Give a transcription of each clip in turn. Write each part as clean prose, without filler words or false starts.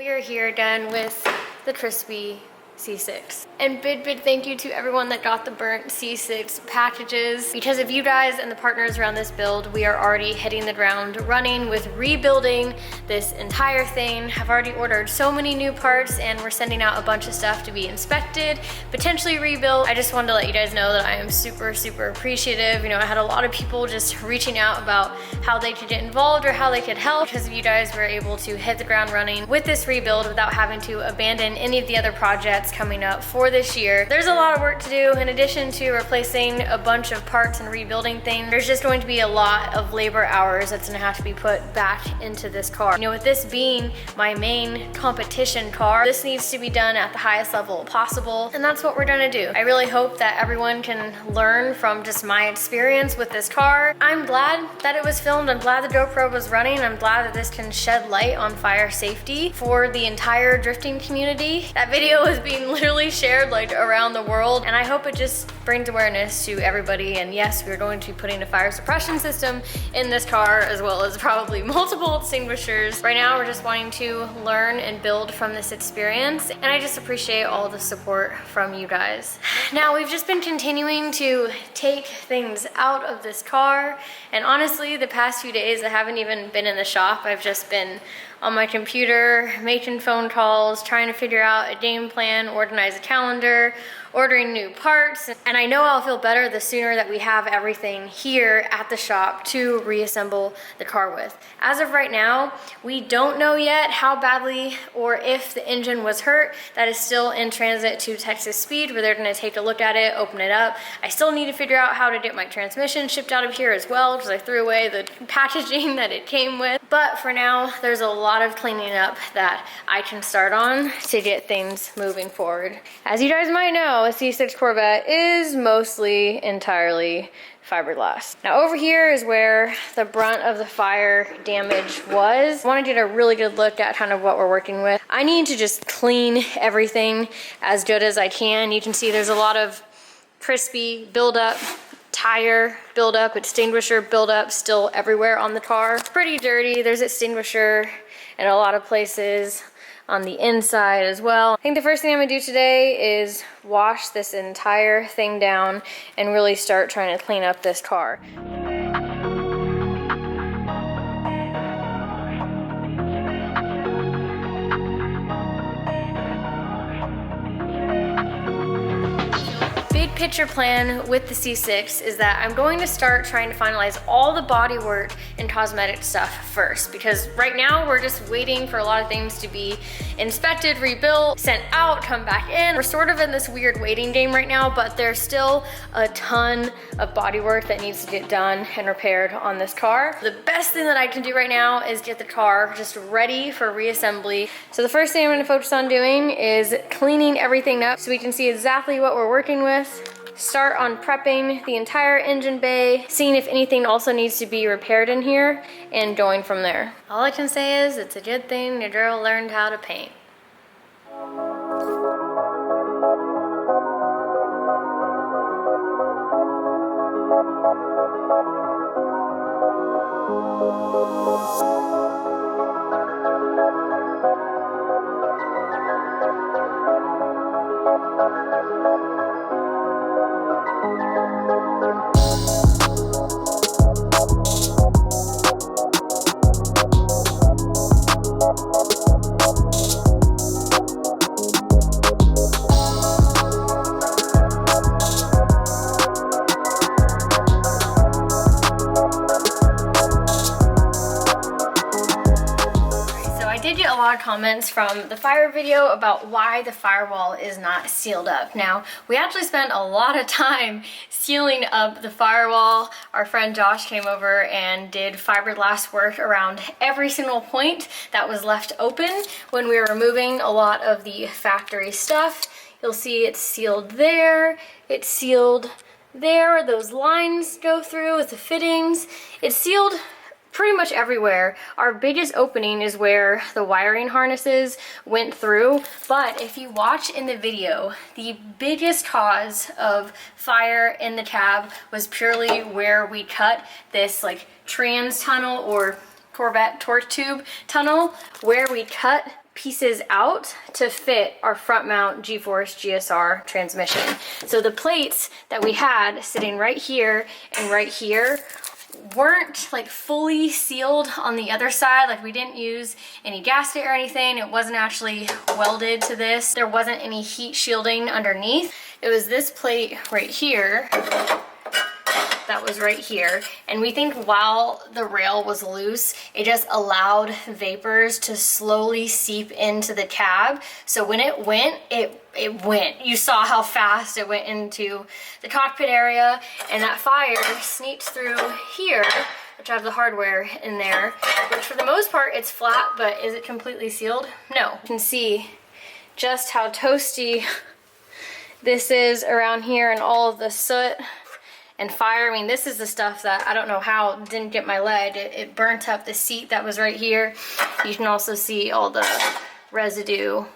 We are here done with the crispy C6. And big thank you to everyone that got the burnt C6 packages. Because of you guys and the partners around this build, we are already hitting the ground running with rebuilding this entire thing. I've already ordered so many new parts and we're sending out a bunch of stuff to be inspected, potentially rebuilt. I just wanted to let you guys know that I am super appreciative. You know, I had a lot of people just reaching out about how they could get involved or how they could help. Because of you guys, we're able to hit the ground running with this rebuild without having to abandon any of the other projects coming up for this year. There's a lot of work to do in addition to replacing a bunch of parts and rebuilding things. There's just going to be a lot of labor hours that's gonna have to be put back into this car. You know, with this being my main competition car, this needs to be done at the highest level possible, and that's what we're gonna do. I really hope that everyone can learn from just my experience with this car. I'm glad that it was filmed. I'm glad the GoPro was running. I'm glad that this can shed light on fire safety for the entire drifting community. That video is being literally shared like around the world, and I hope it just brings awareness to everybody. And yes, we're going to be putting a fire suppression system in this car, as well as probably multiple extinguishers. Right now we're just wanting to learn and build from this experience, and I just appreciate all the support from you guys. Now we've just been continuing to take things out of this car, and honestly the past few days I haven't even been in the shop. I've just been on my computer, making phone calls, trying to figure out a game plan, organize a calendar, ordering new parts. And I know I'll feel better the sooner that we have everything here at the shop to reassemble the car with. As of right now, we don't know yet how badly or if the engine was hurt. That is still in transit to Texas Speed, where they're gonna take a look at it, open it up. I still need to figure out how to get my transmission shipped out of here as well, because I threw away the packaging that it came with. But for now, there's a lot of cleaning up that I can start on to get things moving forward. As you guys might know, a C6 Corvette is mostly entirely fiberglass. Now over here is where the brunt of the fire damage was. I want to get a really good look at kind of what we're working with. I need to just clean everything as good as I can. You can see there's a lot of crispy buildup, tire buildup, extinguisher buildup still everywhere on the car. It's pretty dirty. There's extinguisher in a lot of places on the inside as well. I think the first thing I'm gonna do today is wash this entire thing down and really start trying to clean up this car. Picture plan with the C6 is that I'm going to start trying to finalize all the body work and cosmetic stuff first, because right now we're just waiting for a lot of things to be inspected, rebuilt, sent out, come back in. We're sort of in this weird waiting game right now, but there's still a ton of body work that needs to get done and repaired on this car. The best thing that I can do right now is get the car just ready for reassembly. So the first thing I'm going to focus on doing is cleaning everything up so we can see exactly what we're working with. Start on prepping the entire engine bay, seeing if anything also needs to be repaired in here, and going from there. All I can say is it's a good thing your girl learned how to paint. Comments from the fire video about why the firewall is not sealed up. Now, we actually spent a lot of time sealing up the firewall. Our friend Josh came over and did fiberglass work around every single point that was left open when we were removing a lot of the factory stuff. You'll see it's sealed there, it's sealed there, those lines go through with the fittings. It's sealed pretty much everywhere. Our biggest opening is where the wiring harnesses went through, but if you watch in the video, the biggest cause of fire in the cab was purely where we cut this like trans tunnel or Corvette torque tube tunnel, where we cut pieces out to fit our front mount G-Force GSR transmission. So the plates that we had sitting right here and right here weren't like fully sealed on the other side. Like we didn't use any gasket or anything. It wasn't actually welded to this. There wasn't any heat shielding underneath. It was this plate right here that was right here, and we think while the rail was loose, it just allowed vapors to slowly seep into the cab. So when it went, it went. You saw how fast it went into the cockpit area, and that fire sneaked through here, which I have the hardware in there, which for the most part it's flat, but is it completely sealed? No. You can see just how toasty this is around here and all of the soot and fire. I mean, this is the stuff that I don't know how didn't get my leg. It burnt up the seat that was right here. You can also see all the residue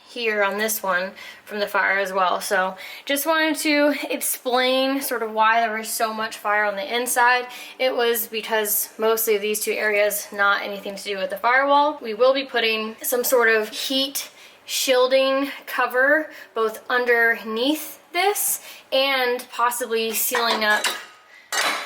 here on this one from the fire as well. So just wanted to explain sort of why there was so much fire on the inside. It was because mostly of these two areas, not anything to do with the firewall. We will be putting some sort of heat shielding cover both underneath this and possibly sealing up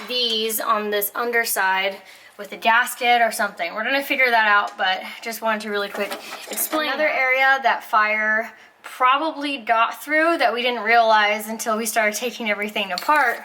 these on this underside with a gasket or something. We're gonna figure that out, but just wanted to really quick explain. Another area that fire probably got through that we didn't realize until we started taking everything apart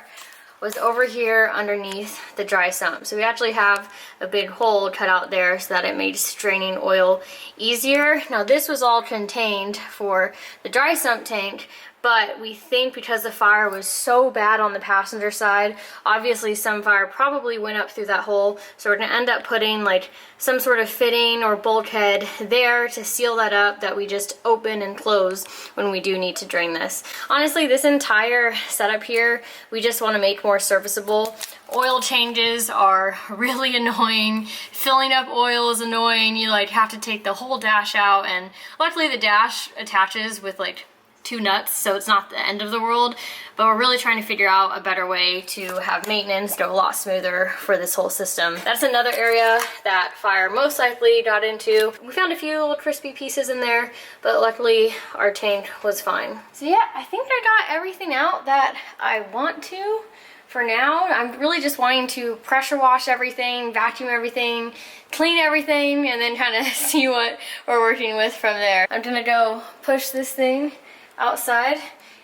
was over here underneath the dry sump. So we actually have a big hole cut out there so that it made straining oil easier. Now this was all contained for the dry sump tank, but we think because the fire was so bad on the passenger side, obviously some fire probably went up through that hole, so we're gonna end up putting like some sort of fitting or bulkhead there to seal that up that we just open and close when we do need to drain this. Honestly, this entire setup here, we just wanna make more serviceable. Oil changes are really annoying. Filling up oil is annoying. You like have to take the whole dash out, and luckily the dash attaches with like 2 nuts, so it's not the end of the world, but we're really trying to figure out a better way to have maintenance go a lot smoother for this whole system. That's another area that fire most likely got into. We found a few little crispy pieces in there, but luckily our tank was fine. So yeah, I think I got everything out that I want to for now. I'm really just wanting to pressure wash everything, vacuum everything, clean everything, and then kind of see what we're working with from there. I'm gonna go push this thing outside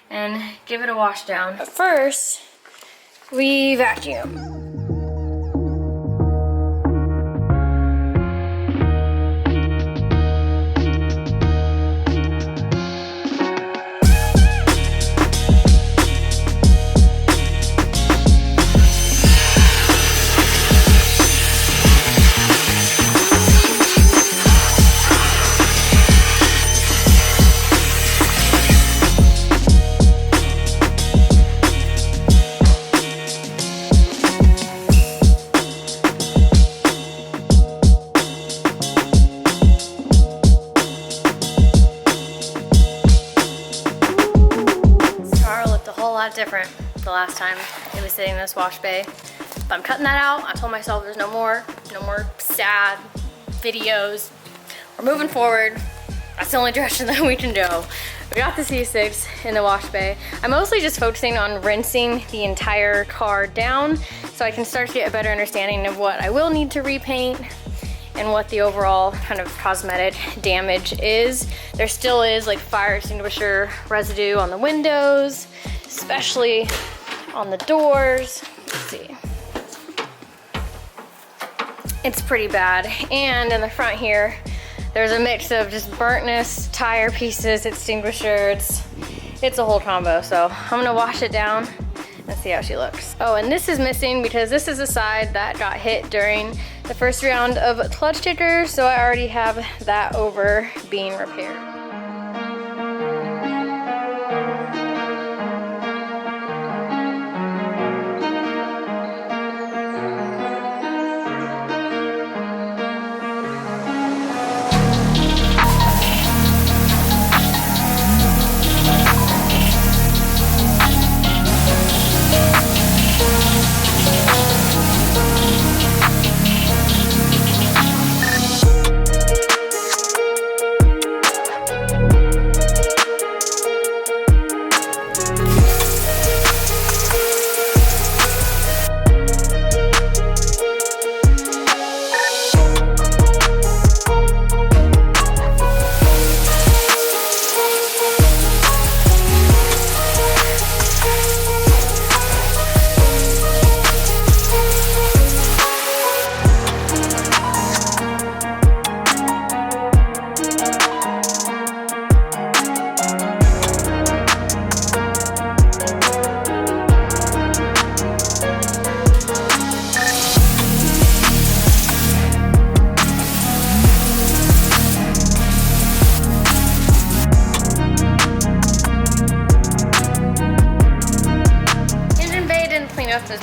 and give it a wash down. But first, we vacuum. Different the last time it was sitting in this wash bay, but I'm cutting that out. I told myself there's no more sad videos. We're moving forward. That's the only direction that we can go. We got the C6 in the wash bay. I'm mostly just focusing on rinsing the entire car down so I can start to get a better understanding of what I will need to repaint and what the overall kind of cosmetic damage is. There still is like fire extinguisher residue on the windows, especially on the doors. Let's see. It's pretty bad. And in the front here, there's a mix of just burntness, tire pieces, extinguisher. It's a whole combo. So I'm gonna wash it down and see how she looks. Oh, and this is missing because this is the side that got hit during the first round of clutch kickers. So I already have that over being repaired.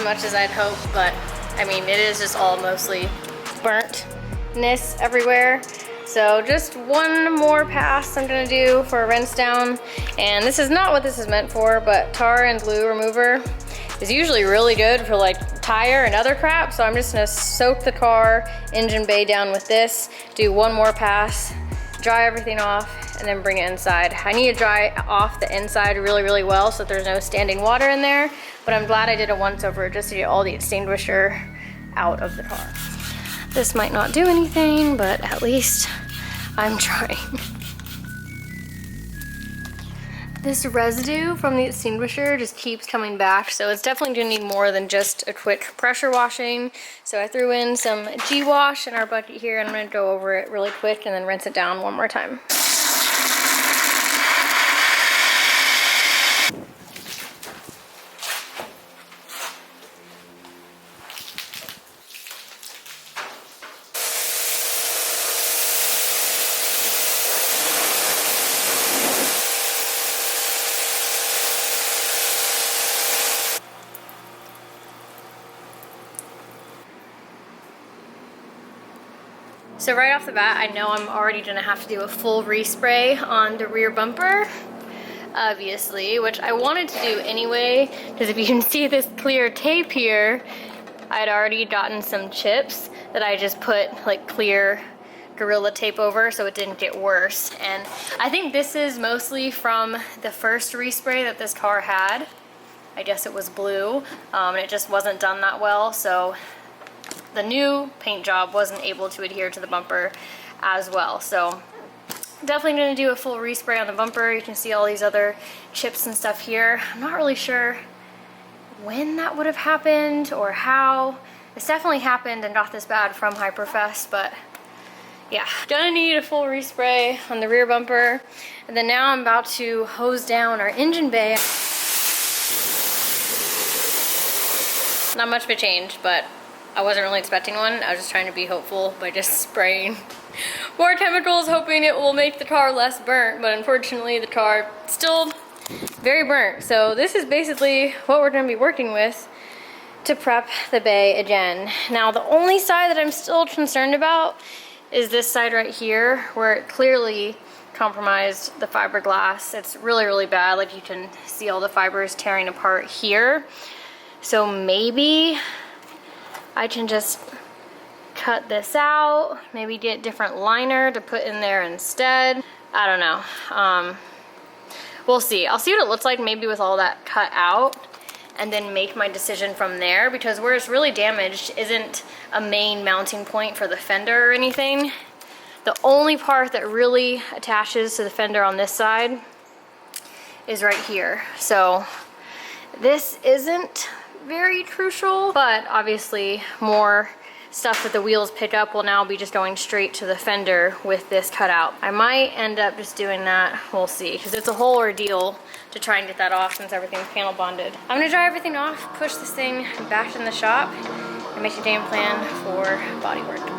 as much as I'd hoped, but I mean, it is just all mostly burntness everywhere. So just one more pass I'm gonna do for a rinse down. And this is not what this is meant for, but tar and glue remover is usually really good for like tire and other crap. So I'm just gonna soak the car engine bay down with this, do one more pass, dry everything off, and then bring it inside. I need to dry off the inside really, really well so there's no standing water in there, but I'm glad I did a once over just to get all the extinguisher out of the car. This might not do anything, but at least I'm trying. This residue from the extinguisher just keeps coming back, so it's definitely gonna need more than just a quick pressure washing. So I threw in some G-Wash in our bucket here, and I'm gonna go over it really quick and then rinse it down one more time. So right off the bat, I know I'm already gonna have to do a full respray on the rear bumper, obviously, which I wanted to do anyway, because if you can see this clear tape here, I had already gotten some chips that I just put like clear Gorilla Tape over so it didn't get worse. And I think this is mostly from the first respray that this car had. I guess it was blue, and it just wasn't done that well, so the new paint job wasn't able to adhere to the bumper as well. So definitely gonna do a full respray on the bumper. You can see all these other chips and stuff here. I'm not really sure when that would have happened or how. It's definitely happened and not this bad from Hyperfest, but yeah, gonna need a full respray on the rear bumper. And then now I'm about to hose down our engine bay. Not much of a change, but I wasn't really expecting one. I was just trying to be hopeful by just spraying more chemicals, hoping it will make the car less burnt, but unfortunately the car is still very burnt. So this is basically what we're gonna be working with to prep the bay again. Now the only side that I'm still concerned about is this side right here, where it clearly compromised the fiberglass. It's really, really bad. Like, you can see all the fibers tearing apart here. So maybe I can just cut this out, maybe get a different liner to put in there instead. I don't know. We'll see. I'll see what it looks like maybe with all that cut out, and then make my decision from there, because where it's really damaged isn't a main mounting point for the fender or anything. The only part that really attaches to the fender on this side is right here. So this isn't very crucial, but obviously more stuff that the wheels pick up will now be just going straight to the fender with this cutout. I might end up just doing that, we'll see, because it's a whole ordeal to try and get that off since everything's panel bonded. I'm gonna dry everything off, push this thing back in the shop, and make a game plan for bodywork.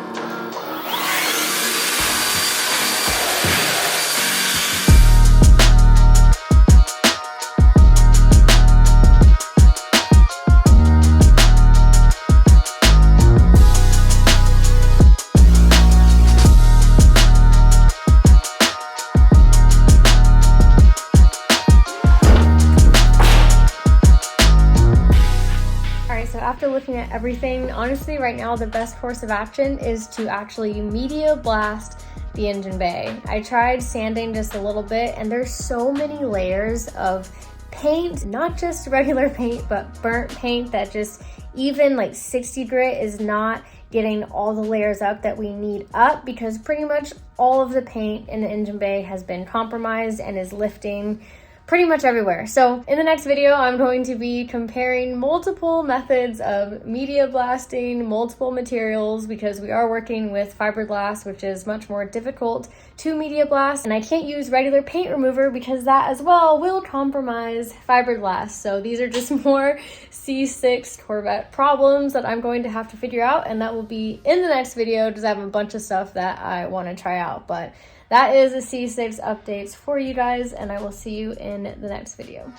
After looking at everything, honestly right now the best course of action is to actually media blast the engine bay. I tried sanding just a little bit, and there's so many layers of paint, not just regular paint, but burnt paint that just even like 60 grit is not getting all the layers up that we need up, because pretty much all of the paint in the engine bay has been compromised and is lifting pretty much everywhere. So in the next video, I'm going to be comparing multiple methods of media blasting, multiple materials, because we are working with fiberglass, which is much more difficult to media blast. And I can't use regular paint remover because that as well will compromise fiberglass. So these are just more C6 Corvette problems that I'm going to have to figure out, and that will be in the next video, because I have a bunch of stuff that I want to try out. But that is the C6 updates for you guys, and I will see you in the next video.